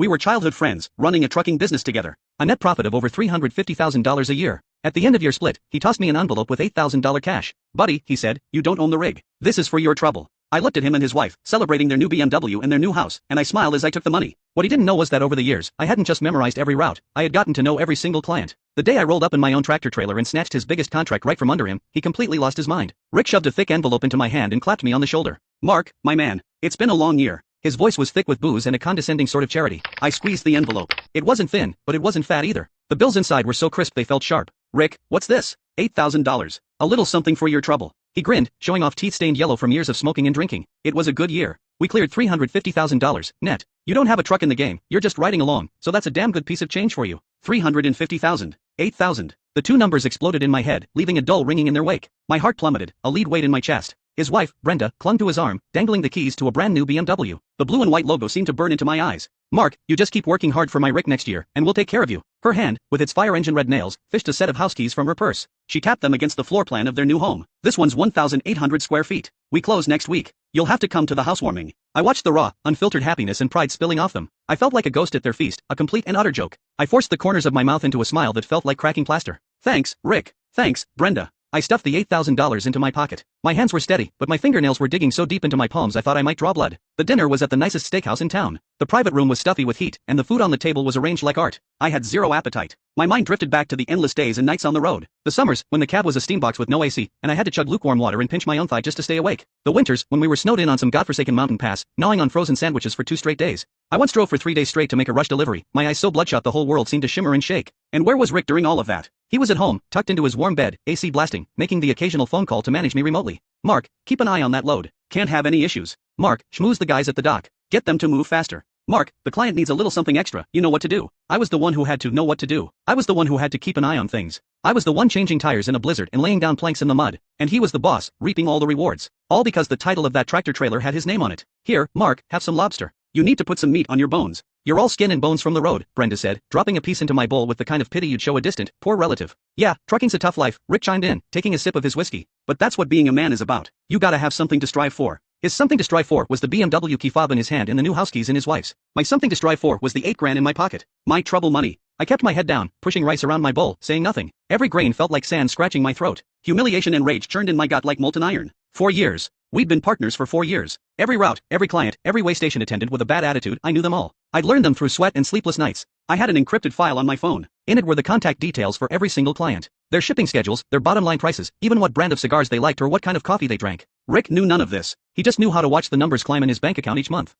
We were childhood friends, running a trucking business together. A net profit of over $350,000 a year. At the end of year split, he tossed me an envelope with $8,000 cash. Buddy, he said, you don't own the rig. This is for your trouble. I looked at him and his wife, celebrating their new BMW and their new house, and I smiled as I took the money. What he didn't know was that over the years, I hadn't just memorized every route, I had gotten to know every single client. The day I rolled up in my own tractor trailer and snatched his biggest contract right from under him, he completely lost his mind. Rick shoved a thick envelope into my hand and clapped me on the shoulder. Mark, my man, it's been a long year. His voice was thick with booze and a condescending sort of charity. I squeezed the envelope. It wasn't thin, but it wasn't fat either. The bills inside were so crisp they felt sharp. Rick, what's this? $8,000. A little something for your trouble. He grinned, showing off teeth stained yellow from years of smoking and drinking. It was a good year. We cleared $350,000, net. You don't have a truck in the game, you're just riding along, so that's a damn good piece of change for you. 350,000. 8,000. The two numbers exploded in my head, leaving a dull ringing in their wake. My heart plummeted, a lead weight in my chest. His wife, Brenda, clung to his arm, dangling the keys to a brand new BMW. The blue and white logo seemed to burn into my eyes. Mark, you just keep working hard for my Rick next year, and we'll take care of you. Her hand, with its fire engine red nails, fished a set of house keys from her purse. She tapped them against the floor plan of their new home. This one's 1,800 square feet. We close next week. You'll have to come to the housewarming. I watched the raw, unfiltered happiness and pride spilling off them. I felt like a ghost at their feast, a complete and utter joke. I forced the corners of my mouth into a smile that felt like cracking plaster. Thanks, Rick. Thanks, Brenda. I stuffed the $8,000 into my pocket. My hands were steady, but my fingernails were digging so deep into my palms I thought I might draw blood. The dinner was at the nicest steakhouse in town. The private room was stuffy with heat, and the food on the table was arranged like art. I had zero appetite. My mind drifted back to the endless days and nights on the road. The summers, when the cab was a steambox with no AC, and I had to chug lukewarm water and pinch my own thigh just to stay awake. The winters, when we were snowed in on some godforsaken mountain pass, gnawing on frozen sandwiches for 2 straight days. I once drove for 3 days straight to make a rush delivery, my eyes so bloodshot the whole world seemed to shimmer and shake. And where was Rick during all of that? He was at home, tucked into his warm bed, AC blasting, making the occasional phone call to manage me remotely. Mark, keep an eye on that load. Can't have any issues. Mark, schmooze the guys at the dock. Get them to move faster. Mark, the client needs a little something extra, you know what to do. I was the one who had to know what to do. I was the one who had to keep an eye on things. I was the one changing tires in a blizzard and laying down planks in the mud. And he was the boss, reaping all the rewards. All because the title of that tractor trailer had his name on it. Here, Mark, have some lobster. You need to put some meat on your bones. You're all skin and bones from the road, Brenda said, dropping a piece into my bowl with the kind of pity you'd show a distant, poor relative. Yeah, trucking's a tough life, Rick chimed in, taking a sip of his whiskey. But that's what being a man is about. You gotta have something to strive for. His something to strive for was the BMW key fob in his hand and the new house keys in his wife's. My something to strive for was the $8,000 in my pocket. My trouble money. I kept my head down, pushing rice around my bowl, saying nothing. Every grain felt like sand scratching my throat. Humiliation and rage churned in my gut like molten iron. 4 years. We'd been partners for 4 years. Every route, every client, every way station attendant with a bad attitude, I knew them all. I'd learned them through sweat and sleepless nights. I had an encrypted file on my phone. In it were the contact details for every single client. Their shipping schedules, their bottom line prices, even what brand of cigars they liked or what kind of coffee they drank. Rick knew none of this. He just knew how to watch the numbers climb in his bank account each month.